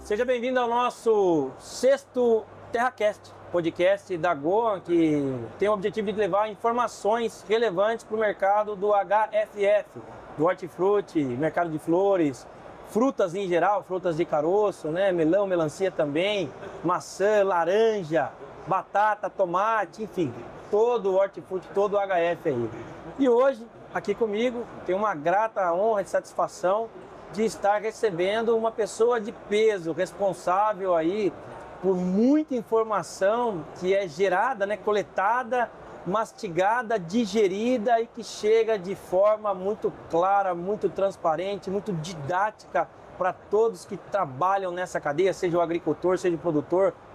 Seja bem-vindo ao nosso 6º TerraCast, podcast da Goa, que tem o objetivo de levar informações relevantes para o mercado do HFF, do hortifruti, mercado de flores, frutas em geral, frutas de caroço, né? Melão, melancia também, maçã, laranja, batata, tomate, enfim, todo o hortifruti, todo o HF aí. E hoje, aqui comigo, tenho uma grata honra e satisfação de estar recebendo uma pessoa de peso, responsável aí por muita informação que é gerada, né, coletada, mastigada, digerida e que chega de forma muito clara, muito transparente, muito didática para todos que trabalham nessa cadeia, seja o agricultor, seja o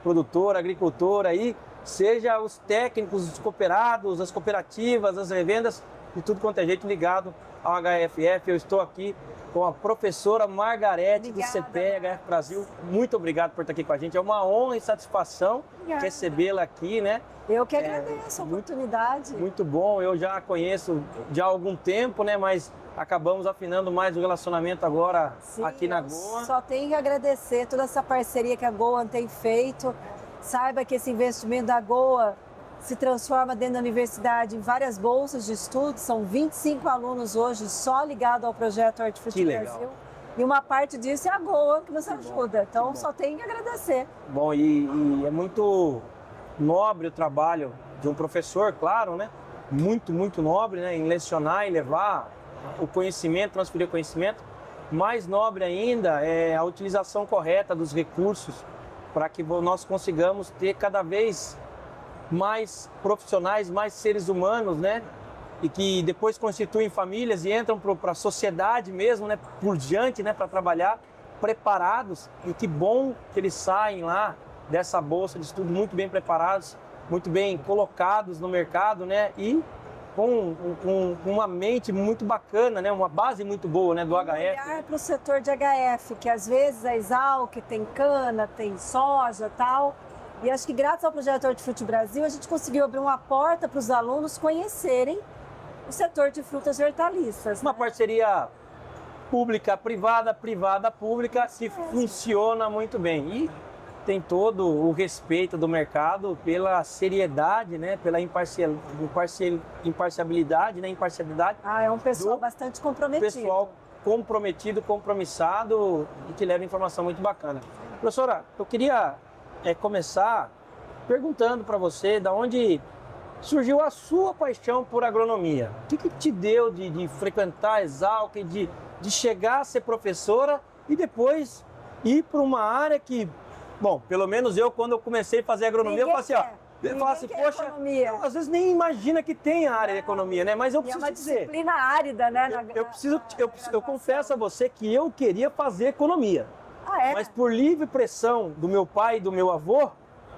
produtor, agricultor aí, seja os técnicos, os cooperados, as cooperativas, as revendas e tudo quanto é jeito ligado ao HFF. Eu estou aqui com a professora Margarete do CPE HF Brasil. Muito obrigado por estar aqui com a gente. É uma honra e satisfação recebê-la aqui, né? Eu que agradeço a oportunidade. Muito bom. Eu já a conheço já há algum tempo, né? Mas acabamos afinando mais o relacionamento agora. Sim, aqui na Goa. Só tenho que agradecer toda essa parceria que a Goa tem feito. Saiba que esse investimento da Goa se transforma dentro da universidade em várias bolsas de estudo. São 25 alunos hoje só ligados ao projeto Hortifruti Brasil. E uma parte disso é a Goa que nos ajuda. Então só tenho que agradecer. Bom, e é muito nobre o trabalho de um professor, claro, né? Muito nobre, né? Em lecionar e levar o conhecimento, transferir o conhecimento. Mais nobre ainda é a utilização correta dos recursos para que nós consigamos ter cada vez mais profissionais, mais seres humanos, né? E que depois constituem famílias e entram para a sociedade mesmo, né? Por diante, né? Para trabalhar preparados. E que bom que eles saem lá dessa bolsa de estudo muito bem preparados, muito bem colocados no mercado, né? E com uma mente muito bacana, né? Uma base muito boa, né? Do HF. Olhar para o setor de HF, que às vezes a Exalc tem cana, tem soja, tal. E acho que graças ao projeto Hortifruti Brasil, a gente conseguiu abrir uma porta para os alunos conhecerem o setor de frutas e hortaliças. Uma parceria pública-privada, privada-pública, que funciona muito bem. E tem todo o respeito do mercado pela seriedade, né? Pela imparcialidade, né? Imparcialidade. É um pessoal bastante comprometido. Pessoal comprometido, compromissado e que leva informação muito bacana. Professora, eu queria começar perguntando para você de onde surgiu a sua paixão por agronomia. O que te deu de frequentar a Exalc, de chegar a ser professora e depois ir para uma área que, bom, pelo menos eu, quando eu comecei a fazer agronomia, eu falei assim, poxa, eu, às vezes nem imagina que tem a área de economia, né? Mas eu preciso te dizer. É uma disciplina árida, né? Eu confesso a você que eu queria fazer economia. Mas por livre pressão do meu pai e do meu avô,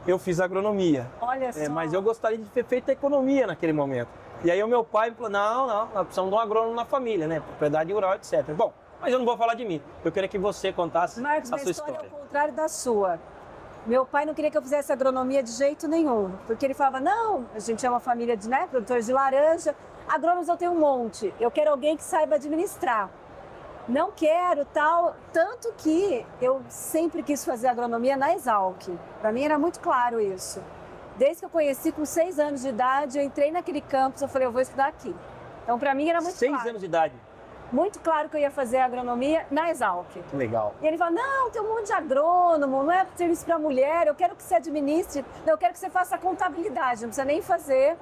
eu fiz agronomia. Olha só. Mas eu gostaria de ter feito economia naquele momento. E aí o meu pai falou, não, nós precisamos de um agrônomo na família, né? Propriedade rural, etc. Bom, mas eu não vou falar de mim. Eu queria que você contasse Marcos, a sua história. história. Ao contrário da sua. Meu pai não queria que eu fizesse agronomia de jeito nenhum. Porque ele falava, não, a gente é uma família de, né, produtores de laranja. Agrônomos eu tenho um monte. Eu quero alguém que saiba administrar. Não quero, tal, tanto que eu sempre quis fazer agronomia na Exalc. Para mim era muito claro isso. Desde que eu conheci, com 6 anos de idade, eu entrei naquele campus, eu falei, eu vou estudar aqui. Então para mim era muito claro. 6 anos de idade? Muito claro que eu ia fazer agronomia na Exalc. Que legal. E ele falou, não, tem um monte de agrônomo, não é serviço para mulher, eu quero que você administre, eu quero que você faça contabilidade, não precisa nem fazer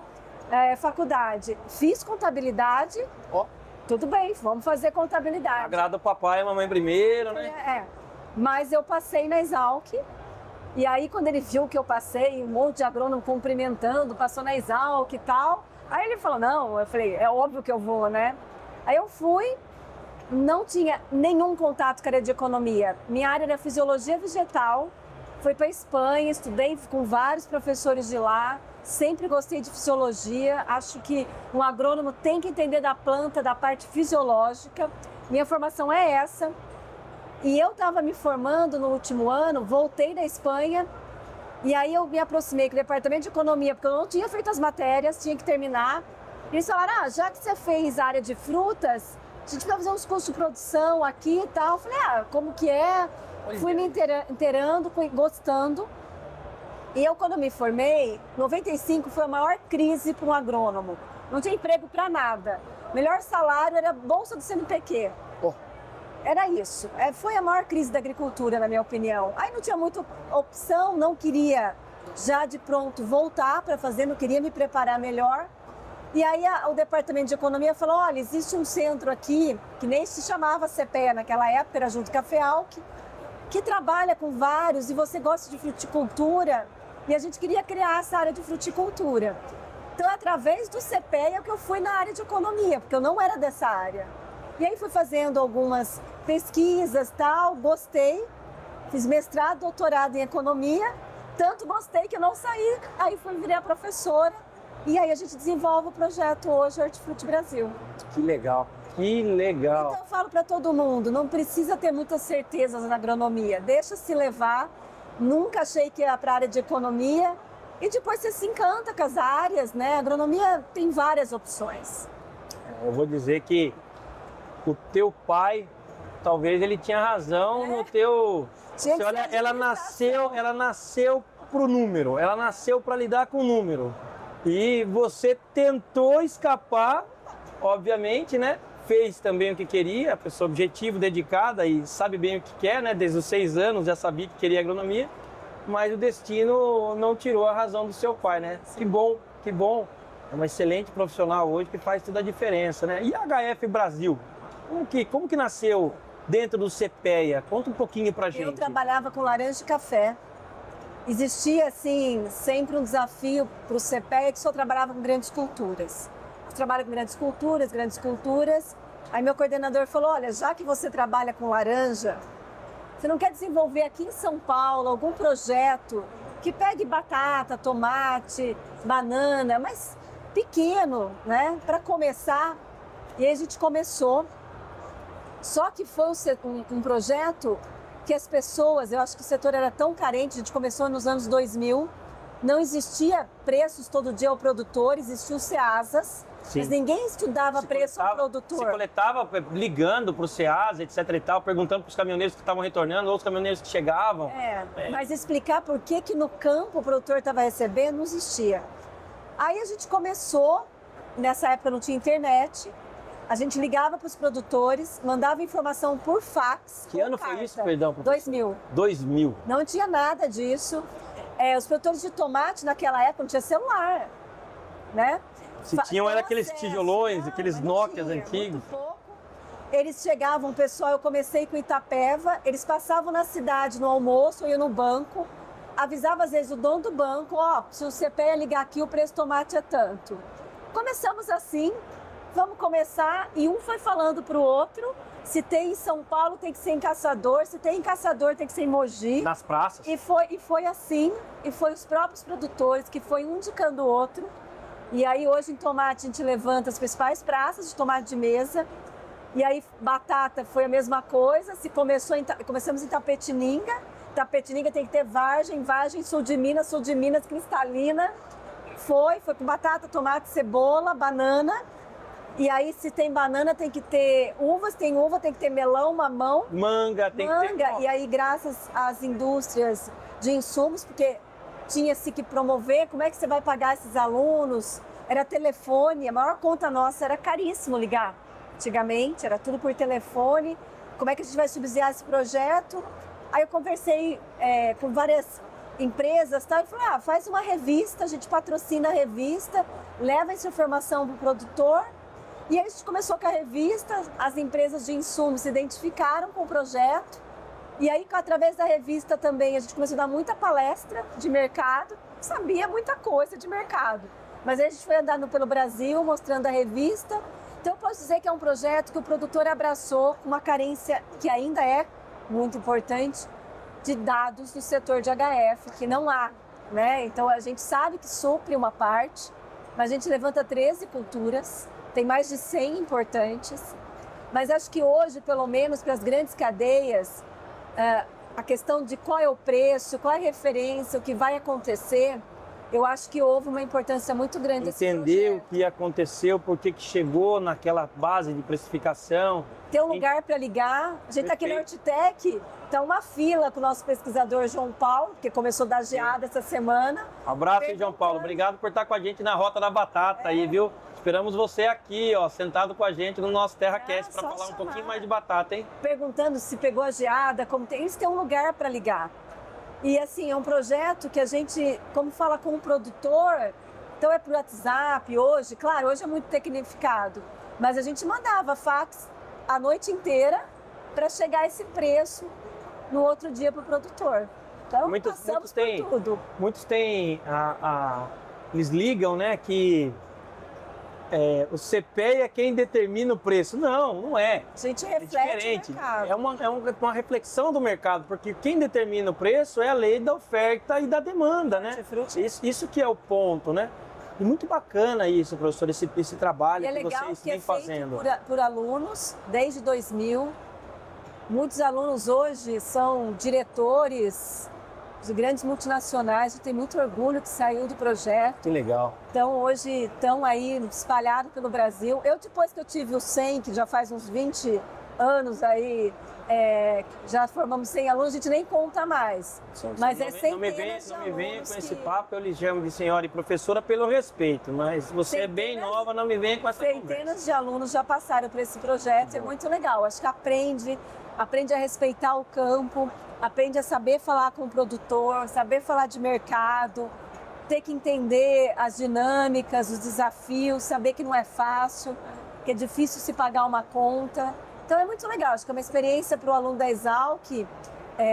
faculdade. Fiz contabilidade. Tudo bem, vamos fazer contabilidade. Agrada o papai e a mamãe primeiro, né? Mas eu passei na Exalc, e aí quando ele viu que eu passei, um monte de agrônomo cumprimentando, passou na Exalc e tal, aí ele falou, não, eu falei, é óbvio que eu vou, né? Aí eu fui, não tinha nenhum contato com a área de economia. Minha área era fisiologia vegetal, fui para a Espanha, estudei com vários professores de lá, sempre gostei de fisiologia, acho que um agrônomo tem que entender da planta, da parte fisiológica. Minha formação é essa. E eu estava me formando no último ano, voltei da Espanha, e aí eu me aproximei com o departamento de economia, porque eu não tinha feito as matérias, tinha que terminar. E eles falaram, já que você fez área de frutas, a gente vai fazer uns cursos de produção aqui e tal. Eu falei, como que é? Fui me inteirando, gostando. E eu, quando me formei, 95 foi a maior crise para um agrônomo. Não tinha emprego para nada. Melhor salário era bolsa do CNPq. Era isso. Foi a maior crise da agricultura, na minha opinião. Aí não tinha muita opção, não queria já de pronto voltar para fazer, não queria me preparar melhor. E aí o Departamento de Economia falou, olha, existe um centro aqui, que nem se chamava CPEA naquela época, era junto com a FEALC, que trabalha com vários e você gosta de fruticultura, e a gente queria criar essa área de fruticultura. Então, através do CPEA que eu fui na área de economia, porque eu não era dessa área. E aí fui fazendo algumas pesquisas, tal, gostei, fiz mestrado, doutorado em economia, tanto gostei que eu não saí, aí fui virar professora, e aí a gente desenvolve o projeto hoje Hortifruti Brasil. Que legal, que legal. Então eu falo para todo mundo, não precisa ter muitas certezas na agronomia, deixa se levar, nunca achei que ia para a área de economia, e depois você se encanta com as áreas, né? A agronomia tem várias opções. Eu vou dizer que o teu pai, talvez ele tinha razão no teu... Olha, ela nasceu pro número, ela nasceu para lidar com o número. E você tentou escapar, obviamente, né? Fez também o que queria, a pessoa objetiva, dedicada e sabe bem o que quer, né? Desde os 6 anos já sabia que queria agronomia, mas o destino não tirou a razão do seu pai, né? Que bom, que bom. É uma excelente profissional hoje que faz toda a diferença, né? E a HF Brasil? Como que nasceu dentro do CPEA? Conta um pouquinho pra gente. Eu trabalhava com laranja e café. Existia, assim, sempre um desafio para o CPEA que só trabalhava com grandes culturas. Você trabalha com grandes culturas. Aí meu coordenador falou, olha, já que você trabalha com laranja, você não quer desenvolver aqui em São Paulo algum projeto que pegue batata, tomate, banana, mas pequeno, né? Para começar. E aí a gente começou. Só que foi um projeto que as pessoas, eu acho que o setor era tão carente, a gente começou nos anos 2000, não existia preços todo dia ao produtor, existiam os CEASAs, mas ninguém estudava preço ao produtor. Se coletava ligando para o CEASA, etc e tal, perguntando para os caminhoneiros que estavam retornando, ou os caminhoneiros que chegavam. Mas explicar por que no campo o produtor estava recebendo não existia. Aí a gente começou, nessa época não tinha internet, a gente ligava para os produtores, mandava informação por fax. Que ano foi isso, perdão? 2000. 2000. Não tinha nada disso. Os produtores de tomate naquela época não tinha celular, né? Se tinham era aqueles tijolões, aqueles Nokias antigos. Muito pouco. Eles chegavam, pessoal, eu comecei com Itapeva, eles passavam na cidade no almoço, eu ia no banco, avisava às vezes o dono do banco, se o CPEA ligar aqui o preço do tomate é tanto. Começamos assim. Vamos começar, e um foi falando para o outro, se tem em São Paulo tem que ser em Caçador, se tem em Caçador tem que ser em Mogi. Nas praças. E foi assim, e foi os próprios produtores que foi um indicando o outro. E aí hoje em tomate a gente levanta as principais praças de tomate de mesa, e aí batata foi a mesma coisa, começamos em Tapetininga. Tapetininga tem que ter vargem sul de Minas cristalina. Foi com batata, tomate, cebola, banana. E aí, se tem banana, tem que ter uvas, tem uva, tem que ter melão, mamão. Manga, tem que ter... E aí, graças às indústrias de insumos, porque tinha-se que promover, como é que você vai pagar esses alunos? Era telefone, a maior conta nossa era caríssimo ligar. Antigamente, era tudo por telefone. Como é que a gente vai subsidiar esse projeto? Aí eu conversei com várias empresas, e falei, faz uma revista, a gente patrocina a revista, leva essa informação para o produtor. E aí a gente começou com a revista, as empresas de insumos se identificaram com o projeto. E aí, através da revista também, a gente começou a dar muita palestra de mercado, sabia muita coisa de mercado. Mas aí a gente foi andando pelo Brasil, mostrando a revista. Então eu posso dizer que é um projeto que o produtor abraçou com uma carência que ainda é muito importante de dados do setor de HF, que não há, né? Então a gente sabe que supre uma parte, mas a gente levanta 13 culturas, tem mais de 100 importantes, mas acho que hoje, pelo menos para as grandes cadeias, a questão de qual é o preço, qual é a referência, o que vai acontecer, Eu acho que houve uma importância muito grande desse Entender o projeto. que aconteceu, por que chegou naquela base de precificação. Ter um lugar para ligar. A gente está aqui na Hortitec, está uma fila com o nosso pesquisador João Paulo, que começou da geada essa semana. Abraço, hein, João Paulo. Obrigado por estar com a gente na Rota da Batata aí, viu? Esperamos você aqui, ó, sentado com a gente no nosso TerraCast para falar um pouquinho mais de batata, hein? Perguntando se pegou a geada, como tem. Eles têm um lugar para ligar. E assim, é um projeto que a gente, como fala com o produtor, então é por WhatsApp hoje, claro, hoje é muito tecnificado, mas a gente mandava fax a noite inteira para chegar a esse preço no outro dia para o produtor. Então, passamos por tudo. Muitos têm, eles ligam, né, que o CPEA é quem determina o preço. Não, não é. A gente reflete diferente. o mercado. É uma reflexão do mercado, porque quem determina o preço é a lei da oferta e da demanda, né? Isso que é o ponto, né? E muito bacana isso, professor, esse trabalho que vocês vêm fazendo. Por alunos, desde 2000. Muitos alunos hoje são diretores de grandes multinacionais, eu tenho muito orgulho que saiu do projeto. Que legal. Então, hoje estão aí espalhados pelo Brasil. Eu, depois que eu tive o 100, que já faz uns 20 anos aí, já formamos 100 alunos, a gente nem conta mais. Mas centenas de alunos. Não me venha com esse papo, eu lhe chamo de senhora e professora pelo respeito, mas você é bem nova, não me venha com essa conversa. Centenas de alunos já passaram por esse projeto, é muito legal. Acho que aprende a respeitar o campo, aprende a saber falar com o produtor, saber falar de mercado, ter que entender as dinâmicas, os desafios, saber que não é fácil, que é difícil se pagar uma conta. Então é muito legal, acho que é uma experiência para o aluno da Exalc,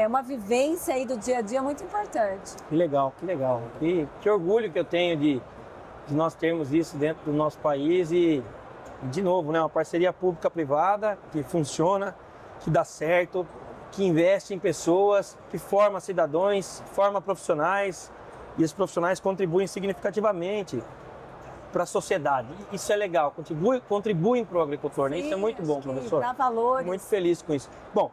uma vivência aí do dia a dia muito importante. Que legal, que legal. Que orgulho que eu tenho de nós termos isso dentro do nosso país e, de novo, né, uma parceria pública-privada que funciona, que dá certo, que investe em pessoas, que forma cidadãos, forma profissionais, e esses profissionais contribuem significativamente para a sociedade. Isso é legal, contribuem para o agricultor, né? Isso é muito bom, professor. Dá valores. Muito feliz com isso. Bom,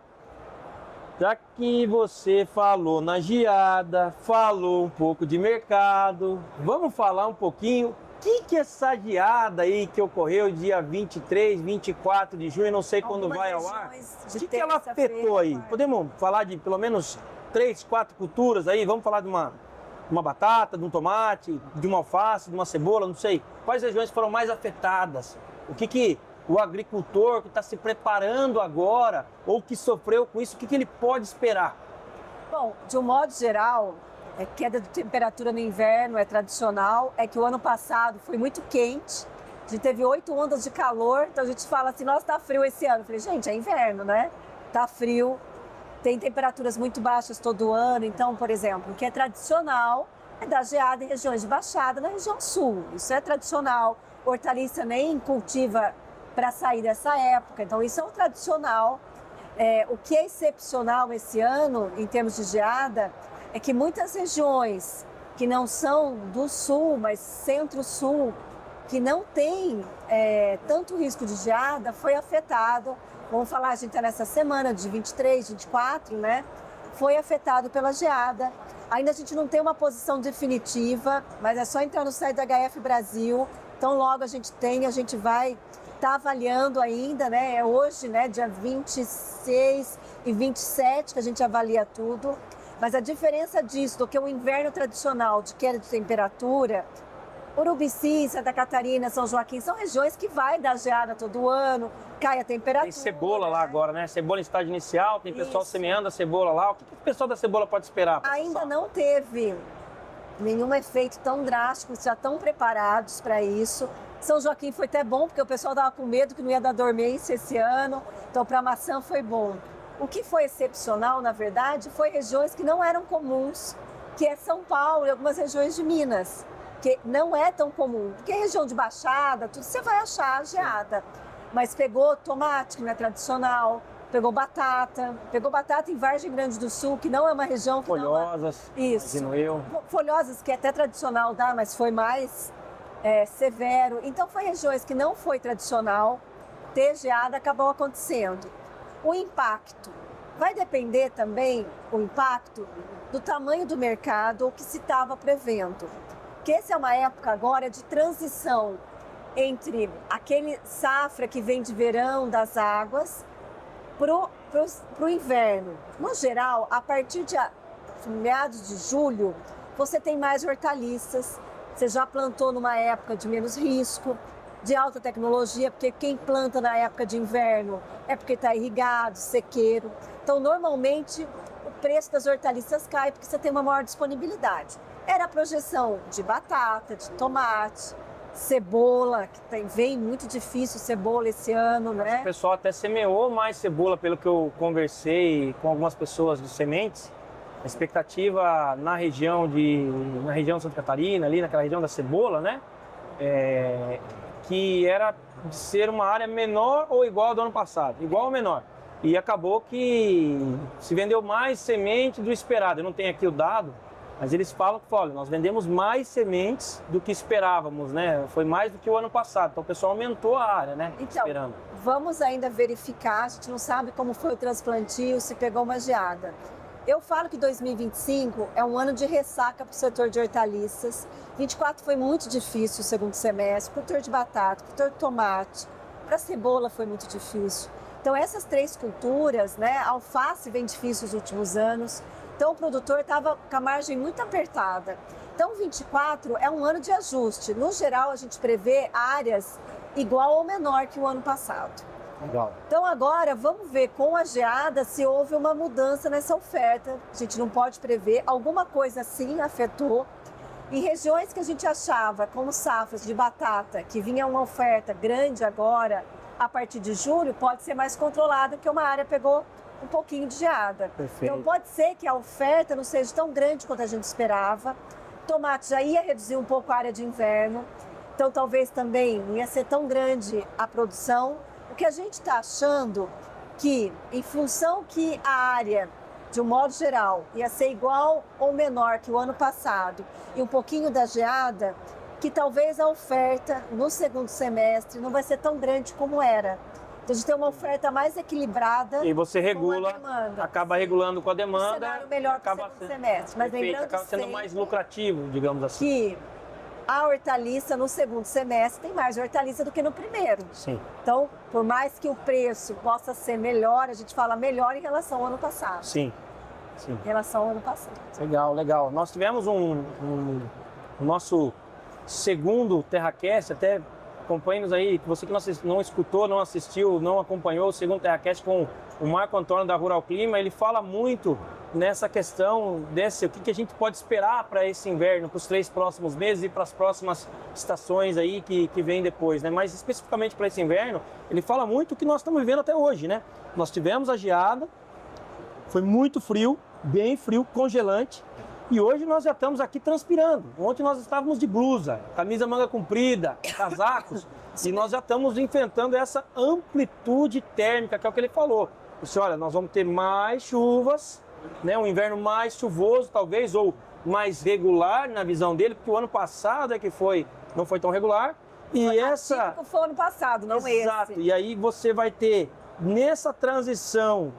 já que você falou na geada, falou um pouco de mercado, vamos falar um pouquinho o que é essa geada aí que ocorreu dia 23, 24 de junho, não sei quando vai ao ar. O que ela afetou aí? Podemos falar de pelo menos 3, 4 culturas aí? Vamos falar de uma batata, de um tomate, de uma alface, de uma cebola, não sei. Quais regiões foram mais afetadas? O que o agricultor que está se preparando agora ou que sofreu com isso, o que ele pode esperar? Bom, de um modo geral, queda de temperatura no inverno é tradicional, é que o ano passado foi muito quente, a gente teve 8 ondas de calor, então a gente fala assim, nossa, tá frio esse ano. Eu falei, gente, é inverno, né? Tá frio, tem temperaturas muito baixas todo ano, então, por exemplo, o que é tradicional é dar geada em regiões de baixada na região sul, isso é tradicional, hortaliça nem cultiva para sair dessa época, então isso é um tradicional. O que é excepcional esse ano, em termos de geada, é que muitas regiões que não são do sul, mas centro-sul, que não tem tanto risco de geada, foi afetado. Vamos falar, a gente está nessa semana de 23, 24, né? Foi afetado pela geada. Ainda a gente não tem uma posição definitiva, mas é só entrar no site da HF Brasil. Então logo a gente vai estar avaliando ainda, né? É hoje, né, dia 26 e 27 que a gente avalia tudo. Mas a diferença disso do que o inverno tradicional de queda de temperatura, Urubici, Santa Catarina, São Joaquim, são regiões que vai dar geada todo ano, cai a temperatura. Tem cebola lá agora, né? Cebola em estágio inicial, tem pessoal semeando a cebola lá. O que o pessoal da cebola pode esperar? Ainda não teve nenhum efeito tão drástico, já estão preparados para isso. São Joaquim foi até bom, porque o pessoal estava com medo que não ia dar dormência esse ano, então para a maçã foi bom. O que foi excepcional, na verdade, foi regiões que não eram comuns, que é São Paulo e algumas regiões de Minas, que não é tão comum, porque região de baixada, tudo você vai achar geada. Mas pegou tomate, que não é tradicional, pegou batata em Vargem Grande do Sul, que não é uma região que Folhosas, isso. imagino eu. Folhosas, que é até tradicional dar, mas foi mais severo. Então foi regiões que não foi tradicional, ter geada acabou acontecendo. O impacto vai depender também, o impacto, do tamanho do mercado, o que se estava prevendo. Porque essa é uma época agora de transição entre aquele safra que vem de verão das águas pro inverno. No geral, a partir de meados de julho, você tem mais hortaliças, você já plantou numa época de menos risco, de alta tecnologia, porque quem planta na época de inverno é porque está irrigado, sequeiro. Então, normalmente, o preço das hortaliças cai porque você tem uma maior disponibilidade. Era a projeção de batata, de tomate, cebola, que vem muito difícil cebola esse ano, né? O pessoal até semeou mais cebola, pelo que eu conversei com algumas pessoas de sementes. A expectativa na região de Santa Catarina, ali naquela região da cebola, né? Que era de ser uma área menor ou igual ao do ano passado, igual ou menor. E acabou que se vendeu mais semente do esperado. Eu não tenho aqui o dado, mas eles falam que, olha, nós vendemos mais sementes do que esperávamos, né? Foi mais do que o ano passado. Então o pessoal aumentou a área, né? Então, esperando. Vamos ainda verificar, a gente não sabe como foi o transplantio, se pegou uma geada. Eu falo que 2025 é um ano de ressaca para o setor de hortaliças. 24 foi muito difícil o segundo semestre, para o setor de batata, para o setor de tomate, para a cebola foi muito difícil. Então essas três culturas, né, a alface vem difícil nos últimos anos, então o produtor estava com a margem muito apertada. Então 24 é um ano de ajuste. No geral a gente prevê áreas igual ou menor que o ano passado. Legal. Então agora vamos ver com a geada se houve uma mudança nessa oferta. A gente não pode prever, alguma coisa sim afetou. Em regiões que a gente achava, como safras de batata, que vinha uma oferta grande agora, a partir de julho, pode ser mais controlada, porque uma área pegou um pouquinho de geada. Perfeito. Então pode ser que a oferta não seja tão grande quanto a gente esperava. Tomate já ia reduzir um pouco a área de inverno, então talvez também não ia ser tão grande a produção. O que a gente está achando que, em função que a área, de um modo geral, ia ser igual ou menor que o ano passado e um pouquinho da geada, que talvez a oferta no segundo semestre não vai ser tão grande como era. Então a gente tem uma oferta mais equilibrada. E você regula, com a demanda. acaba regulando com a demanda. Um cenário melhor para o segundo semestre. Mas perfeito, lembrando acaba sendo sempre mais lucrativo, digamos assim. que a hortaliça no segundo semestre tem mais hortaliça do que no primeiro. Sim. Então, por mais que o preço possa ser melhor, a gente fala melhor em relação ao ano passado. Sim. Sim. Em relação ao ano passado. Legal, legal. Nós tivemos o nosso segundo TerraCast, até acompanhe-nos aí, você que não escutou, não assistiu, não acompanhou o segundo TerraCast com o Marco Antônio da Rural Clima, ele fala muito nessa questão o que a gente pode esperar para esse inverno, para os 3 próximos meses e para as próximas estações aí que vem depois, né? Mas especificamente para esse inverno, ele fala muito o que nós estamos vivendo até hoje, né? Nós tivemos a geada, foi muito frio, bem frio, congelante, e hoje nós já estamos aqui transpirando. Ontem nós estávamos de blusa, camisa manga comprida, casacos, e nós já estamos enfrentando essa amplitude térmica, que é o que ele falou. Você olha, nós vamos ter mais chuvas, né, um inverno mais chuvoso talvez, ou mais regular na visão dele, porque o ano passado é que não foi tão regular. Foi o ano passado, não esse. Exato, e aí você vai ter, nessa transição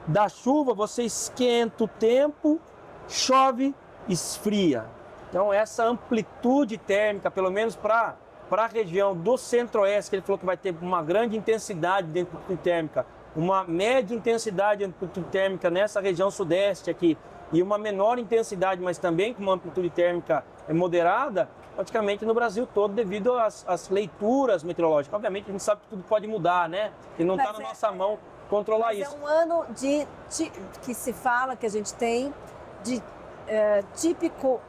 da chuva, você esquenta o tempo, chove, esfria. Então essa amplitude térmica, pelo menos para a região do centro-oeste, que ele falou que vai ter uma grande intensidade de amplitude térmica, uma média intensidade de amplitude térmica nessa região sudeste aqui, e uma menor intensidade, mas também com uma amplitude térmica moderada, praticamente no Brasil todo, devido às leituras meteorológicas. Obviamente a gente sabe que tudo pode mudar, né? E não está na nossa mão controlar isso. É um ano que se fala, que a gente tem, de típico,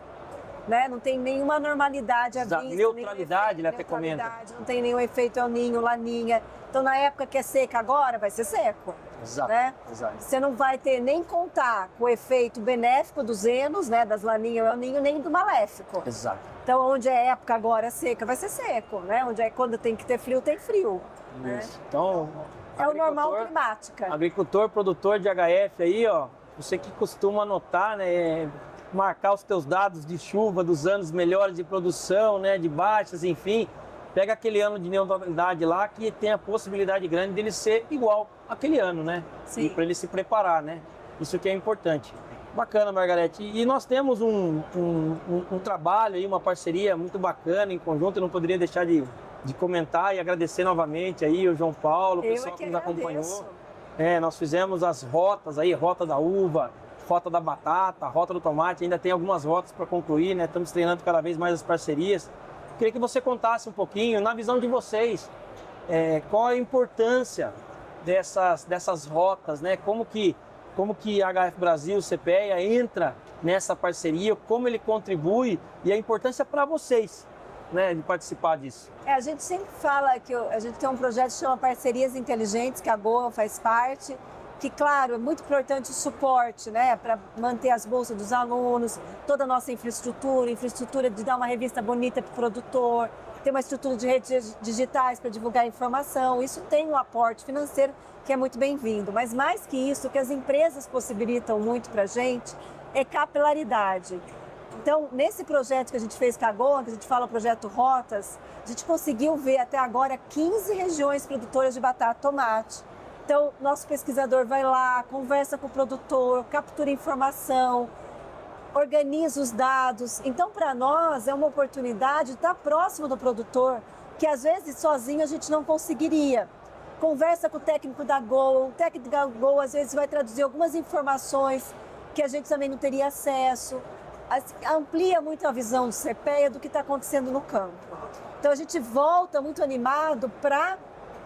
né? Não tem nenhuma normalidade à vista. Neutralidade, ele até comenta. Não tem nenhum efeito El Niño, Laninha. Então, na época que é seca agora, vai ser seco. Exato, né? Exato. Você não vai ter nem contar com o efeito benéfico dos Enos, né? Das Laninha e El Niño, nem do maléfico. Exato. Então, onde é época agora seca, vai ser seco, né? Onde é quando tem que ter frio, tem frio. Né? Então, é o normal climática. Agricultor, produtor de HF aí, ó, você que costuma anotar, né? Marcar os teus dados de chuva dos anos melhores de produção, né? De baixas, enfim. Pega aquele ano de neutralidade lá que tem a possibilidade grande dele ser igual àquele ano, né? Sim. E para ele se preparar, né? Isso que é importante. Bacana, Margarete. E nós temos um trabalho aí, uma parceria muito bacana em conjunto. Eu não poderia deixar de comentar e agradecer novamente aí o João Paulo, o pessoal que nos acompanhou. Nós fizemos as rotas aí, rota da uva, rota da batata, rota do tomate. Ainda tem algumas rotas para concluir, né? Estamos treinando cada vez mais as parcerias. Queria que você contasse um pouquinho, na visão de vocês, qual a importância dessas rotas, né? Como que a HF Brasil, CPEA, entra nessa parceria, como ele contribui e a importância para vocês, né, de participar disso. A gente sempre fala que a gente tem um projeto que chama Parcerias Inteligentes, que a Goa faz parte, que, claro, é muito importante o suporte, né, para manter as bolsas dos alunos, toda a nossa infraestrutura de dar uma revista bonita para o produtor, ter uma estrutura de redes digitais para divulgar informação. Isso tem um aporte financeiro que é muito bem-vindo, mas mais que isso, o que as empresas possibilitam muito para a gente é capilaridade. Então, nesse projeto que a gente fez com a Goa, que a gente fala projeto Rotas, a gente conseguiu ver até agora 15 regiões produtoras de batata e tomate. Então, nosso pesquisador vai lá, conversa com o produtor, captura informação, organiza os dados. Então, para nós, é uma oportunidade de estar próximo do produtor, que às vezes sozinho a gente não conseguiria. Conversa com o técnico da Goa, o técnico da Goa às vezes vai traduzir algumas informações que a gente também não teria acesso. Amplia muito a visão do CPEA do que está acontecendo no campo. Então a gente volta muito animado para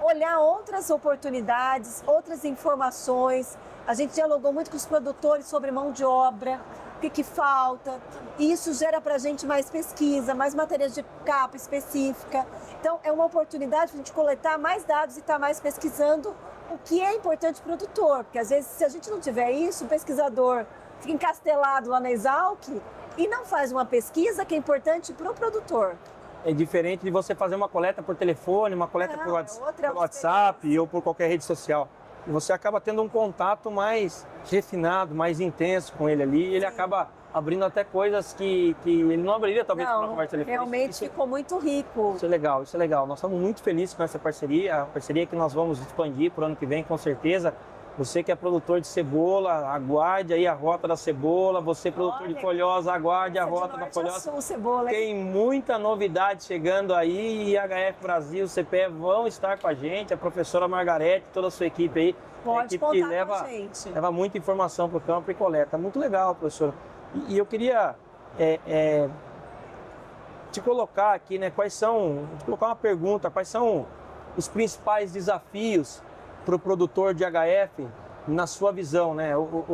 olhar outras oportunidades, outras informações. A gente dialogou muito com os produtores sobre mão de obra, o que falta. E isso gera para a gente mais pesquisa, mais matérias de capa específica. Então, é uma oportunidade para a gente coletar mais dados e estar mais pesquisando o que é importante para o produtor. Porque, às vezes, se a gente não tiver isso, o pesquisador fica encastelado lá na Exalc e não faz uma pesquisa que é importante para o produtor. É diferente de você fazer uma coleta por telefone, uma coleta por WhatsApp ou por qualquer rede social. E você acaba tendo um contato mais refinado, mais intenso com ele ali. E ele acaba abrindo até coisas que ele não abriria, talvez, por uma conversa telefônica. Realmente ficou muito rico. Isso é legal, isso é legal. Nós estamos muito felizes com essa parceria, a parceria que nós vamos expandir para o ano que vem, com certeza. Você que é produtor de cebola, aguarde aí a rota da cebola. Você, produtor de folhosa, aguarde a rota da folhosa. Cebola, tem muita novidade chegando aí e a HF Brasil, CPE vão estar com a gente. A professora Margarete, toda a sua equipe aí. Pode equipe contar que leva, com a gente. Leva muita informação para o campo e coleta. Muito legal, professora. E eu queria te colocar aqui, né? Te colocar uma pergunta. Quais são os principais desafios para o produtor de HF, na sua visão, né?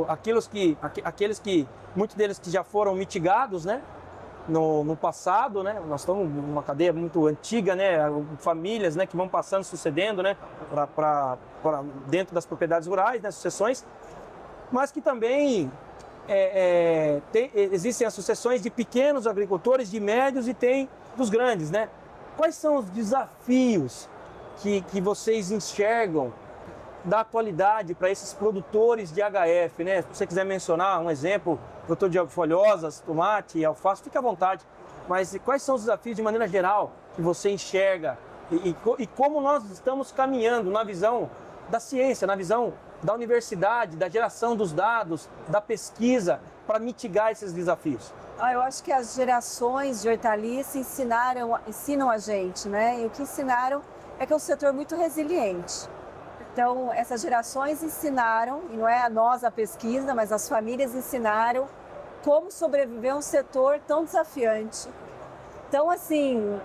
Aqueles que, muitos deles que já foram mitigados, né? No passado, né? Nós estamos numa cadeia muito antiga, né? Famílias, né? Que vão passando, sucedendo, né? Para dentro das propriedades rurais, né? Sucessões, mas que também existem as sucessões de pequenos agricultores, de médios e tem dos grandes, né? Quais são os desafios que vocês enxergam da atualidade para esses produtores de HF, né? Se você quiser mencionar um exemplo, produtor de folhosas, tomate, alface, fique à vontade. Mas quais são os desafios de maneira geral que você enxerga e como nós estamos caminhando na visão da ciência, na visão da universidade, da geração dos dados, da pesquisa, para mitigar esses desafios? Eu acho que as gerações de hortaliça ensinam a gente, né? E o que ensinaram é que é um setor muito resiliente. Então, essas gerações ensinaram, e não é nós a pesquisa, mas as famílias ensinaram como sobreviver a um setor tão desafiante. Então, assim,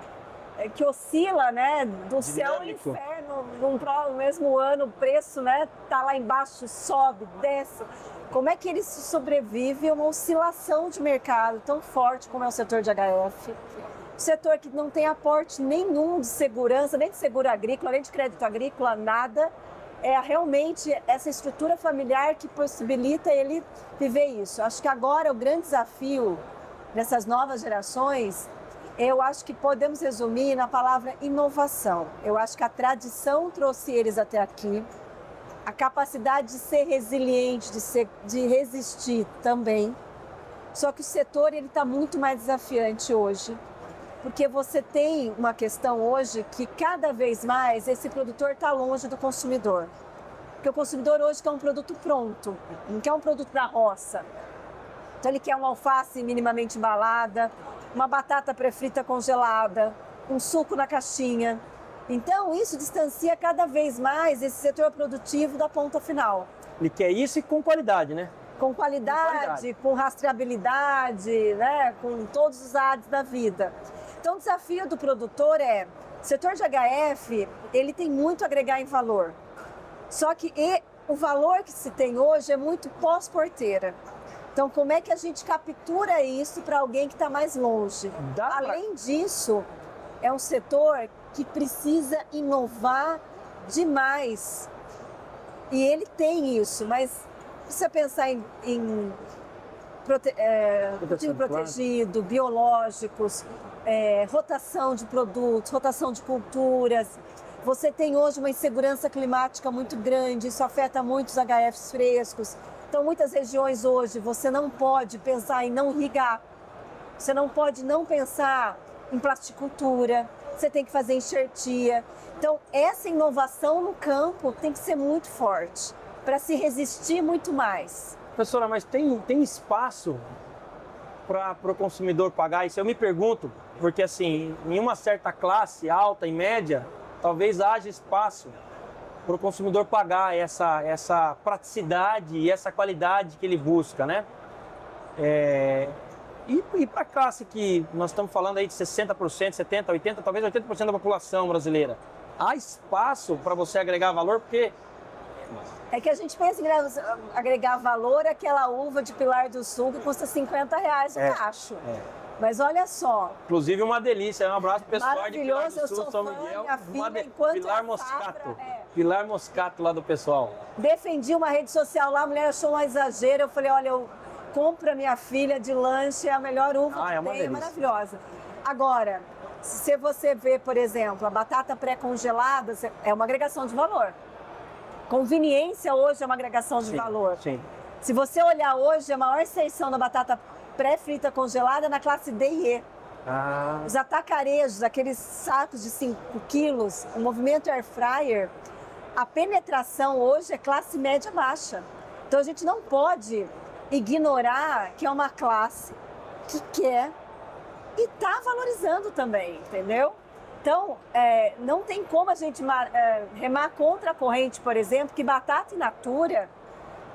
que oscila, né, do céu ao inferno, no mesmo ano, o preço, né, tá lá embaixo, sobe, desce. Como é que ele sobrevive a uma oscilação de mercado tão forte como é o setor de HF? Setor que não tem aporte nenhum de segurança, nem de seguro agrícola, nem de crédito agrícola, nada. É realmente essa estrutura familiar que possibilita ele viver isso. Acho que agora o grande desafio dessas novas gerações, eu acho que podemos resumir na palavra inovação. Eu acho que a tradição trouxe eles até aqui, a capacidade de ser resiliente, de resistir também. Só que o setor está muito mais desafiante hoje, porque você tem uma questão hoje que cada vez mais esse produtor está longe do consumidor. Porque o consumidor hoje quer um produto pronto, não quer um produto da roça. Então ele quer uma alface minimamente embalada, uma batata pré-frita congelada, um suco na caixinha. Então isso distancia cada vez mais esse setor produtivo da ponta final. Ele quer isso e com qualidade, né? Com qualidade, com rastreabilidade, né? Com todos os áreas da vida. Então o desafio do produtor é, o setor de HF, ele tem muito a agregar em valor. Só que o valor que se tem hoje é muito pós-porteira. Então, como é que a gente captura isso para alguém que está mais longe? Além disso, é um setor que precisa inovar demais. E ele tem isso, mas se você pensar em cultivo protegido, biológicos, rotação de produtos, rotação de culturas, você tem hoje uma insegurança climática muito grande, isso afeta muito os HFs frescos. Então, muitas regiões hoje, você não pode pensar em não irrigar, você não pode não pensar em plasticultura, você tem que fazer enxertia. Então, essa inovação no campo tem que ser muito forte, para se resistir muito mais. Professora, mas tem espaço para o consumidor pagar isso? Eu me pergunto, porque assim, em uma certa classe alta e média, talvez haja espaço para o consumidor pagar essa praticidade e essa qualidade que ele busca, né? E para a classe que nós estamos falando aí de 60%, 70%, 80%, talvez 80% da população brasileira, há espaço para você agregar valor? Porque... É que a gente pensa em agregar valor àquela uva de Pilar do Sul que custa R$50 o cacho. Mas olha só. Inclusive uma delícia, um abraço pessoal de Pilar do Sul, eu sou São fã, Miguel, minha filha, enquanto Pilar Moscato. Pilar Moscato lá do pessoal. Defendi uma rede social lá, a mulher achou um exagero, eu falei, olha, eu compro a minha filha de lanche, é a melhor uva que tem, é maravilhosa. Agora, se você vê, por exemplo, a batata pré-congelada, é uma agregação de valor. Conveniência hoje é uma agregação de valor. Sim. Se você olhar hoje, a maior seção da batata pré-frita congelada é na classe D e E. Os atacarejos, aqueles sacos de 5 quilos, o movimento air fryer, a penetração hoje é classe média baixa. Então a gente não pode ignorar que é uma classe que quer e está valorizando também, entendeu? Então, não tem como a gente remar contra a corrente, por exemplo, que batata in natura,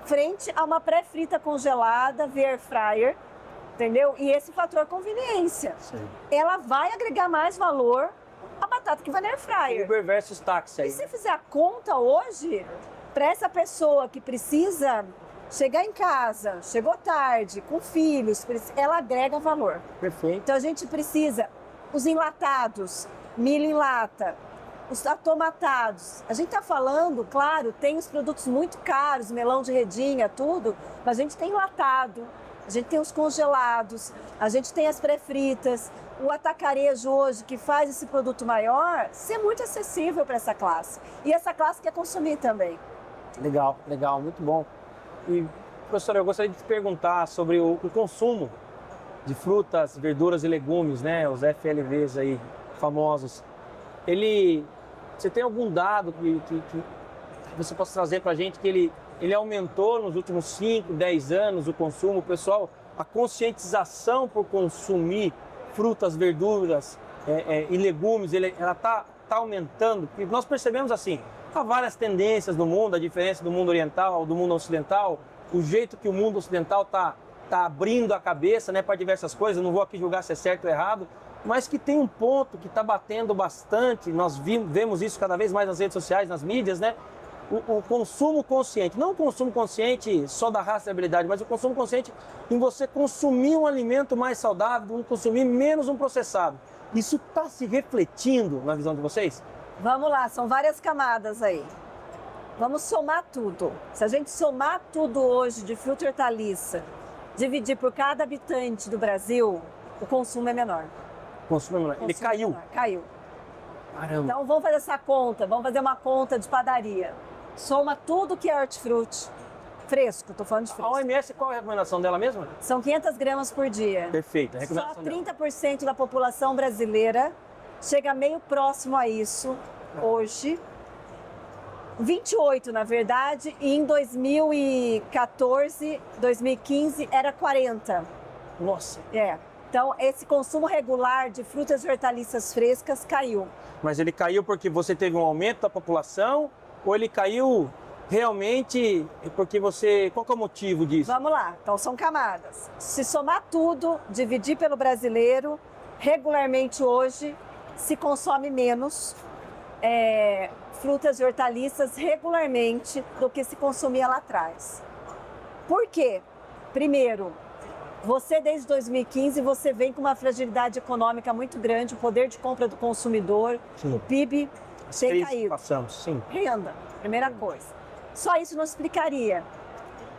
frente a uma pré-frita congelada via air fryer, entendeu? E esse fator conveniência. Sim. Ela vai agregar mais valor à batata que vai na air fryer. Uber versus táxi aí. E se fizer a conta hoje, para essa pessoa que precisa chegar em casa, chegou tarde, com filhos, ela agrega valor. Perfeito. Então a gente precisa, os enlatados, milho em lata, os atomatados. A gente está falando, claro, tem os produtos muito caros, melão de redinha, tudo, mas a gente tem enlatado, a gente tem os congelados, a gente tem as pré-fritas, o atacarejo hoje que faz esse produto maior ser muito acessível para essa classe. E essa classe quer consumir também. Legal, legal, muito bom. E, professora, eu gostaria de te perguntar sobre o consumo de frutas, verduras e legumes, né? Os FLVs aí, famosos. Você tem algum dado que você possa trazer para a gente que ele aumentou nos últimos 5, 10 anos o consumo? O pessoal, a conscientização por consumir frutas, verduras e legumes, ela está aumentando? Porque nós percebemos assim, há várias tendências no mundo, a diferença do mundo oriental, do mundo ocidental, o jeito que o mundo ocidental está abrindo a cabeça, né, para diversas coisas. Não vou aqui julgar se é certo ou errado, mas que tem um ponto que está batendo bastante, nós vemos isso cada vez mais nas redes sociais, nas mídias, né? O consumo consciente, não o consumo consciente só da rastreabilidade, mas o consumo consciente em você consumir um alimento mais saudável, consumir menos um processado. Isso está se refletindo na visão de vocês? Vamos lá, são várias camadas aí. Vamos somar tudo. Se a gente somar tudo hoje de fruta e hortaliça, dividir por cada habitante do Brasil, o consumo é menor. O consumo é menor. Ele caiu. Menor. Caiu. Caramba. Então vamos fazer essa conta, vamos fazer uma conta de padaria. Soma tudo que é hortifruti fresco, estou falando de fresco. A OMS, qual é a recomendação dela mesma? São 500 gramas por dia. Perfeito. Só 30% da população brasileira chega meio próximo a isso hoje. 28, na verdade, e em 2014, 2015 era 40. Nossa. Então, esse consumo regular de frutas e hortaliças frescas caiu. Mas ele caiu porque você teve um aumento da população ou ele caiu realmente porque você... Qual que é o motivo disso? Vamos lá, então são camadas. Se somar tudo, dividir pelo brasileiro, regularmente hoje se consome menos frutas e hortaliças regularmente do que se consumia lá atrás. Por quê? Primeiro, você desde 2015 você vem com uma fragilidade econômica muito grande, o poder de compra do consumidor, Sim. o PIB tem caído. Passamos, sim. Renda, primeira coisa. Só isso não explicaria,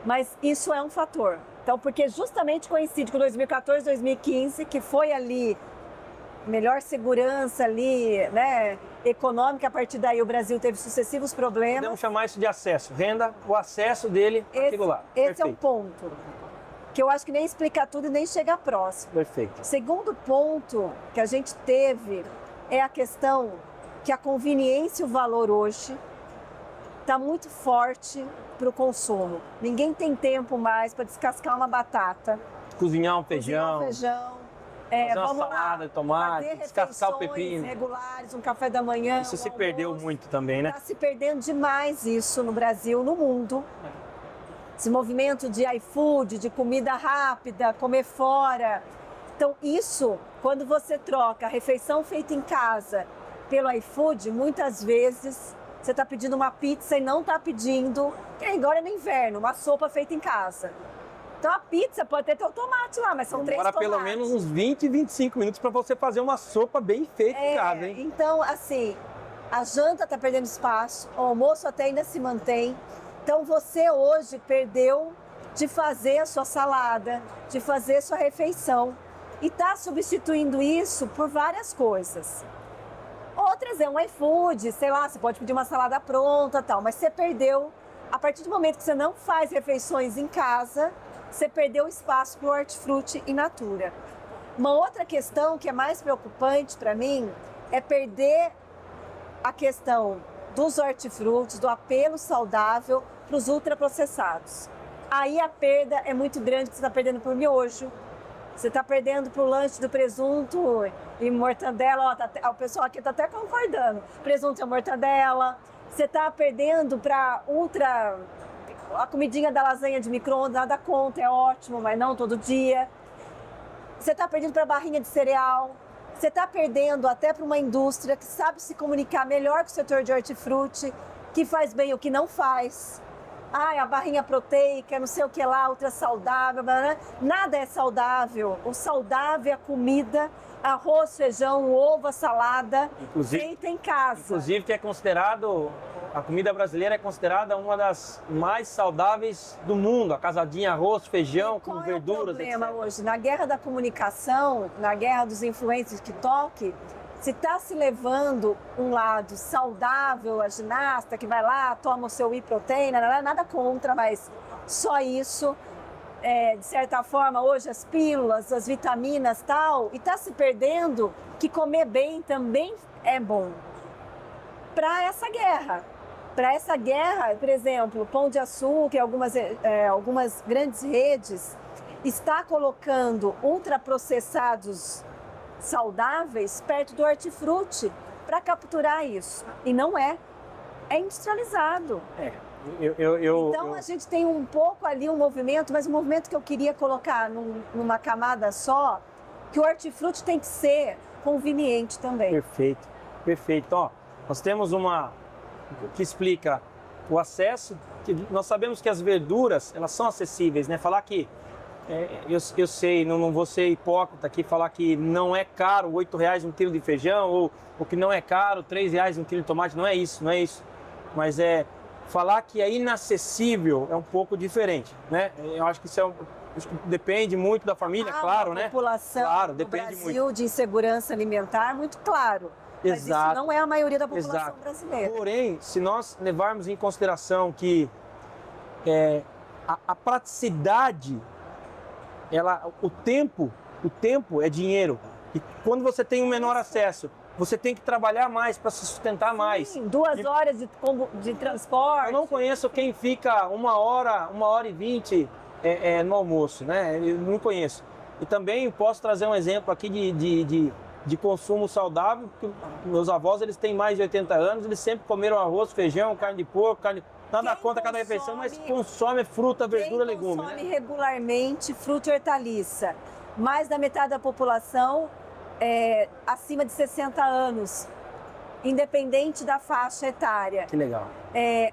mas isso é um fator. Então, porque justamente coincide com 2014, 2015, que foi ali melhor segurança ali, né, econômica, a partir daí o Brasil teve sucessivos problemas. Podemos chamar isso de acesso, renda, o acesso dele particular. Esse é um ponto, que eu acho que nem explica tudo e nem chega próximo. Perfeito. Segundo ponto que a gente teve é a questão que a conveniência e o valor hoje está muito forte para o consumo. Ninguém tem tempo mais para descascar uma batata, Cozinhar um feijão, fazer uma salada de tomate, descascar o pepino. Regulares, um café da manhã. Isso se perdeu muito também, né? Está se perdendo demais isso no Brasil, no mundo. Esse movimento de iFood, de comida rápida, comer fora. Então, isso, quando você troca a refeição feita em casa pelo iFood, muitas vezes você está pedindo uma pizza e não está pedindo, que agora é no inverno, uma sopa feita em casa. Então, a pizza pode até ter o tomate lá, mas são 3 tomates. Demora pelo menos uns 20, 25 minutos para você fazer uma sopa bem feita em casa, hein? Então, assim, a janta está perdendo espaço, o almoço até ainda se mantém. Então, você hoje perdeu de fazer a sua salada, de fazer a sua refeição. E está substituindo isso por várias coisas. Outras é um iFood, sei lá, você pode pedir uma salada pronta e tal, mas você perdeu, a partir do momento que você não faz refeições em casa, você perdeu espaço para o hortifruti in natura. Uma outra questão que é mais preocupante para mim é perder a questão dos hortifrutis, do apelo saudável para os ultraprocessados. Aí a perda é muito grande, que você está perdendo por miojo, você está perdendo para o lanche do presunto e mortadela, ó, o pessoal aqui está até concordando, presunto e mortadela, você está perdendo para a comidinha da lasanha de micro-ondas, nada contra, é ótimo, mas não todo dia. Você está perdendo para a barrinha de cereal, você está perdendo até para uma indústria que sabe se comunicar melhor com o setor de hortifruti, que faz bem o que não faz. A barrinha proteica, não sei o que lá, ultra saudável, nada é saudável. O saudável é a comida, arroz, feijão, ovo, salada, feita em casa. Inclusive que é considerado, a comida brasileira é considerada uma das mais saudáveis do mundo. A casadinha, arroz, feijão, com verduras, etc. Qual é o problema hoje? Na guerra da comunicação, na guerra dos influencers TikTok, se está se levando um lado saudável, a ginasta que vai lá, toma o seu whey proteína, nada contra, mas só isso, de certa forma, hoje as pílulas, as vitaminas tal, e está se perdendo que comer bem também é bom. Para essa guerra, por exemplo, Pão de Açúcar, algumas grandes redes, está colocando ultraprocessados saudáveis perto do hortifruti para capturar isso. E não é industrializado. Então a gente tem um pouco ali um movimento, mas um movimento que eu queria colocar numa camada só, que o hortifruti tem que ser conveniente também. Perfeito, perfeito. Ó, nós temos uma que explica o acesso, que nós sabemos que as verduras, elas são acessíveis, né? Falar que eu sei, não vou ser hipócrita aqui, falar que não é caro R$8 um quilo de feijão, ou que não é caro R$3 um quilo de tomate, não é isso. Mas falar que é inacessível é um pouco diferente, né? Eu acho que isso depende muito da família, claro, né? A população claro, do depende Brasil muito. De insegurança alimentar, muito claro. Mas Exato. Isso não é a maioria da população Exato. brasileira. Porém, se nós levarmos em consideração que a praticidade, o tempo é dinheiro. E quando você tem um menor acesso, você tem que trabalhar mais para se sustentar mais. Sim, 2 horas de transporte. Eu não conheço quem fica 1h20 no almoço, né? Eu não conheço. E também posso trazer um exemplo aqui de consumo saudável, porque meus avós, eles têm mais de 80 anos, eles sempre comeram arroz, feijão, carne de porco, nada contra cada refeição, mas consome fruta, verdura, legume. Consome regularmente fruta e hortaliça. Mais da metade da população acima de 60 anos, independente da faixa etária. Que legal.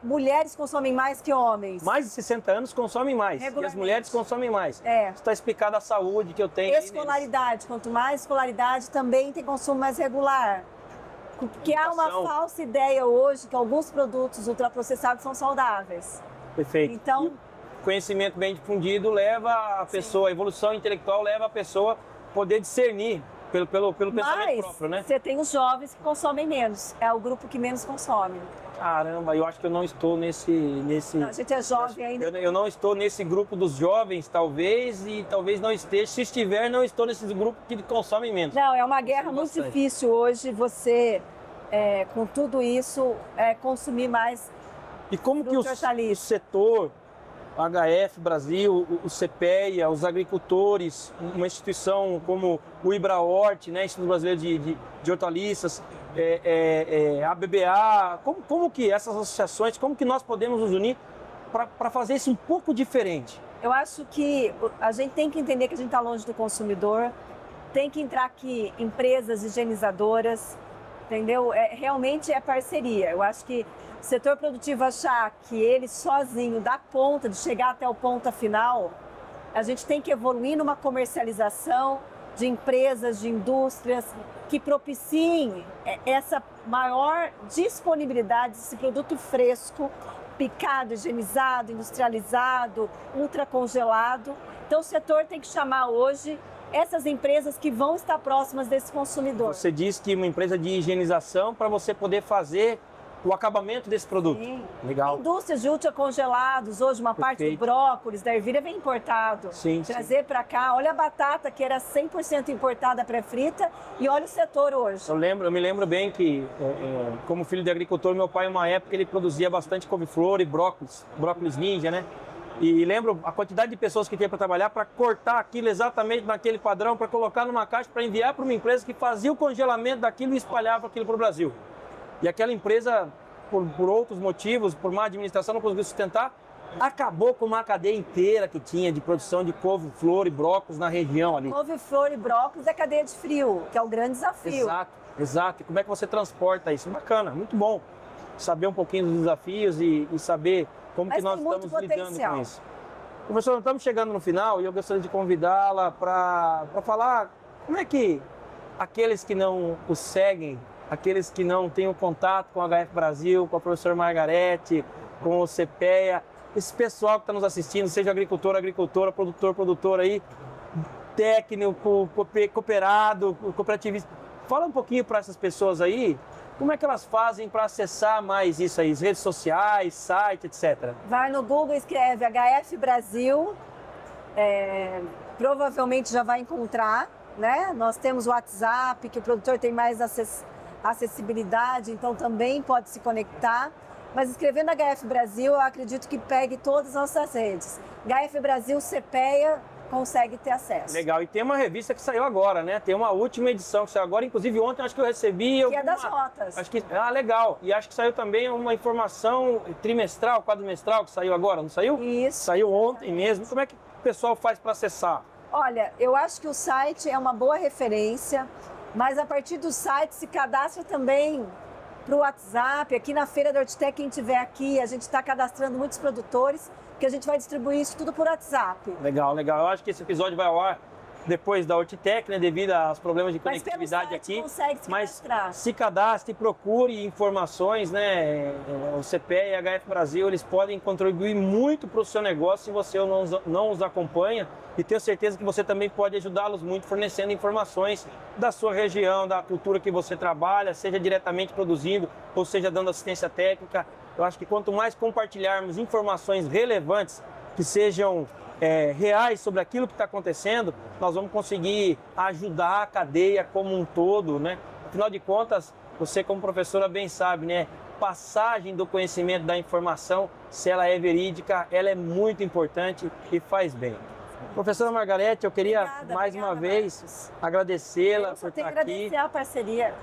Mulheres consomem mais que homens. Mais de 60 anos consomem mais, e as mulheres consomem mais. Isso está explicado a saúde que eu tenho. Escolaridade, quanto mais escolaridade, também tem consumo mais regular. Porque há uma falsa ideia hoje que alguns produtos ultraprocessados são saudáveis. Perfeito. Então, conhecimento bem difundido leva a pessoa, a evolução intelectual leva a pessoa a poder discernir pelo pensamento próprio, né? Você tem os jovens que consomem menos, é o grupo que menos consome. Caramba, eu acho que eu não estou nesse... Não, a gente é jovem ainda. Eu não estou nesse grupo dos jovens, talvez, e talvez não esteja. Se estiver, não estou nesse grupo que consomem menos. Não, é uma guerra muito difícil hoje você, com tudo isso, consumir mais. E como que o setor, HF Brasil, o CPEA, os agricultores, uma instituição como o IBRAHORT, né, Instituto Brasileiro de Hortaliças, a BBA, como que essas associações, como que nós podemos nos unir para fazer isso um pouco diferente? Eu acho que a gente tem que entender que a gente está longe do consumidor, tem que entrar aqui empresas higienizadoras, entendeu? Realmente é parceria. Eu acho que o setor produtivo achar que ele sozinho dá conta de chegar até o ponto final, a gente tem que evoluir numa comercialização de empresas, de indústrias que propiciem essa maior disponibilidade desse produto fresco, picado, higienizado, industrializado, ultracongelado. Então o setor tem que chamar hoje essas empresas que vão estar próximas desse consumidor. Você disse que uma empresa de higienização para você poder fazer o acabamento desse produto. Sim. Legal. Indústrias de ultracongelados, hoje uma parte do brócolis, da ervilha vem importado. Sim, trazer para cá, olha a batata que era 100% importada pré-frita e olha o setor hoje. Eu me lembro bem que, como filho de agricultor, meu pai, uma época, ele produzia bastante couve-flor e brócolis ninja, né? E lembro a quantidade de pessoas que tinha para trabalhar para cortar aquilo exatamente naquele padrão, para colocar numa caixa, para enviar para uma empresa que fazia o congelamento daquilo e espalhava aquilo para o Brasil. E aquela empresa, por outros motivos, por má administração, não conseguiu sustentar, acabou com uma cadeia inteira que tinha de produção de couve-flor e brócolis na região ali. Couve-flor e brócolis é cadeia de frio, que é o grande desafio. Exato. E como é que você transporta isso? Bacana, muito bom saber um pouquinho dos desafios e saber como que nós estamos lidando com isso. Professor, nós estamos chegando no final e eu gostaria de convidá-la para falar como é que aqueles que não o seguem, aqueles que não têm o contato com a HF Brasil, com a professora Margarete, com o CPEA, esse pessoal que está nos assistindo, seja agricultor, agricultora, produtor, produtora aí, técnico, cooperado, cooperativista. Fala um pouquinho para essas pessoas aí, como é que elas fazem para acessar mais isso aí, as redes sociais, site, etc. Vai no Google, escreve HF Brasil, provavelmente já vai encontrar, né? Nós temos o WhatsApp, que o produtor tem mais acessibilidade, então também pode se conectar. Mas escrevendo HF Brasil, eu acredito que pegue todas as nossas redes. HF Brasil, CPEA, consegue ter acesso. Legal, e tem uma revista que saiu agora, né? Tem uma última edição que saiu agora, inclusive ontem acho que eu recebi... Que é das rotas. Legal. E acho que saiu também uma informação trimestral, quadrimestral, que saiu agora, não saiu? Isso. Saiu ontem mesmo. Como é que o pessoal faz para acessar? Olha, eu acho que o site é uma boa referência, mas a partir do site se cadastra também para o WhatsApp. Aqui na Feira da Hortitec, quem estiver aqui, a gente está cadastrando muitos produtores, que a gente vai distribuir isso tudo por WhatsApp. Legal. Eu acho que esse episódio vai ao ar depois da Hortitec, né, devido aos problemas de conectividade aqui. Mas se cadastre, procure informações, né? O CPEA e a HF Brasil, eles podem contribuir muito para o seu negócio se você não os acompanha. E tenho certeza que você também pode ajudá-los muito fornecendo informações da sua região, da cultura que você trabalha, seja diretamente produzindo ou seja dando assistência técnica. Eu acho que quanto mais compartilharmos informações relevantes que sejam reais sobre aquilo que está acontecendo, nós vamos conseguir ajudar a cadeia como um todo, né? Afinal de contas, você como professora bem sabe, né? Passagem do conhecimento, da informação, se ela é verídica, ela é muito importante e faz bem. Professora Margarete, eu queria mais uma vez agradecê-la por estar aqui. Agradecer a parceria.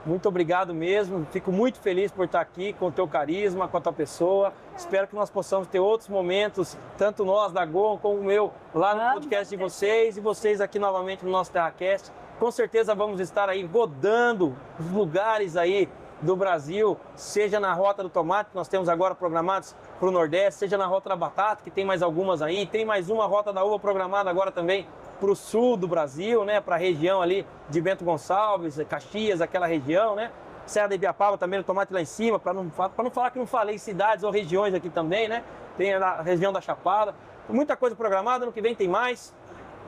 Muito obrigado mesmo, fico muito feliz por estar aqui com o teu carisma, com a tua pessoa. Espero que nós possamos ter outros momentos, tanto nós da GOA como o meu, lá no podcast de vocês e vocês aqui novamente no nosso TerraCast. Com certeza vamos estar aí rodando os lugares aí do Brasil, seja na Rota do Tomate, que nós temos agora programados para o Nordeste, seja na Rota da Batata, que tem mais algumas aí, tem mais uma Rota da Uva programada agora também para o sul do Brasil, né, para a região ali de Bento Gonçalves, Caxias, aquela região, né, Serra da Ibiapaba também, o tomate lá em cima, para não falar que não falei cidades ou regiões aqui também, né, tem a região da Chapada, muita coisa programada, no que vem tem mais,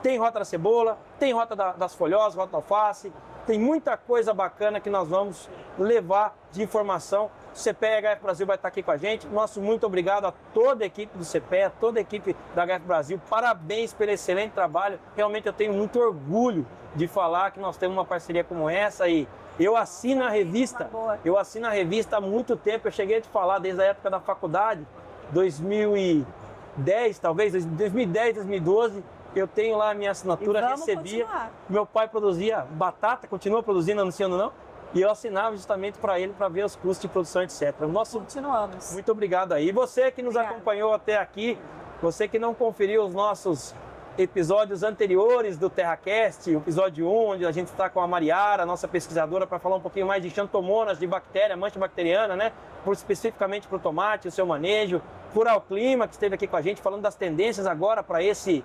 tem Rota da Cebola, tem Rota das Folhosas, Rota da Alface, tem muita coisa bacana que nós vamos levar de informação. O CPE HF Brasil vai estar aqui com a gente. Nosso muito obrigado a toda a equipe do CPE, a toda a equipe da HF Brasil. Parabéns pelo excelente trabalho. Realmente eu tenho muito orgulho de falar que nós temos uma parceria como essa e eu assino a revista. Eu assino a revista há muito tempo. Eu cheguei a te falar desde a época da faculdade, 2010, talvez, 2010, 2012. Eu tenho lá a minha assinatura, recebia. Continuar. Meu pai produzia batata, continua produzindo, anunciando não. E eu assinava justamente para ele, para ver os custos de produção, etc. Continuamos. Muito obrigado aí. E você que nos acompanhou até aqui, você que não conferiu os nossos episódios anteriores do TerraCast, o episódio 1, onde a gente está com a Mariara, nossa pesquisadora, para falar um pouquinho mais de xantomonas, de bactéria, mancha bacteriana, né? Especificamente para o tomate, o seu manejo. Rural Clima, que esteve aqui com a gente, falando das tendências agora para esse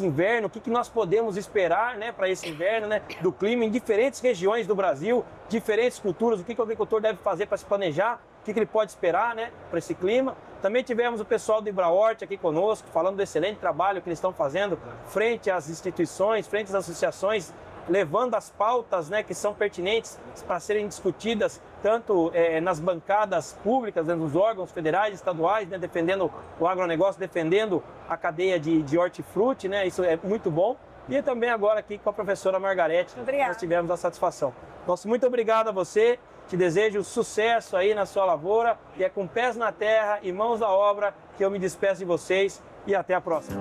inverno, o que nós podemos esperar, né, para esse inverno, né, do clima em diferentes regiões do Brasil, diferentes culturas, o que o agricultor deve fazer para se planejar, o que ele pode esperar, né, para esse clima. Também tivemos o pessoal do Ibrahort aqui conosco, falando do excelente trabalho que eles estão fazendo frente às instituições, frente às associações, levando as pautas, né, que são pertinentes para serem discutidas tanto nas bancadas públicas, né, nos órgãos federais, estaduais, né, defendendo o agronegócio, defendendo a cadeia de hortifruti, né, isso é muito bom. E também agora aqui com a professora Margarete, nós tivemos a satisfação. Nosso muito obrigado a você, te desejo sucesso aí na sua lavoura e é com pés na terra e mãos na obra que eu me despeço de vocês e até a próxima.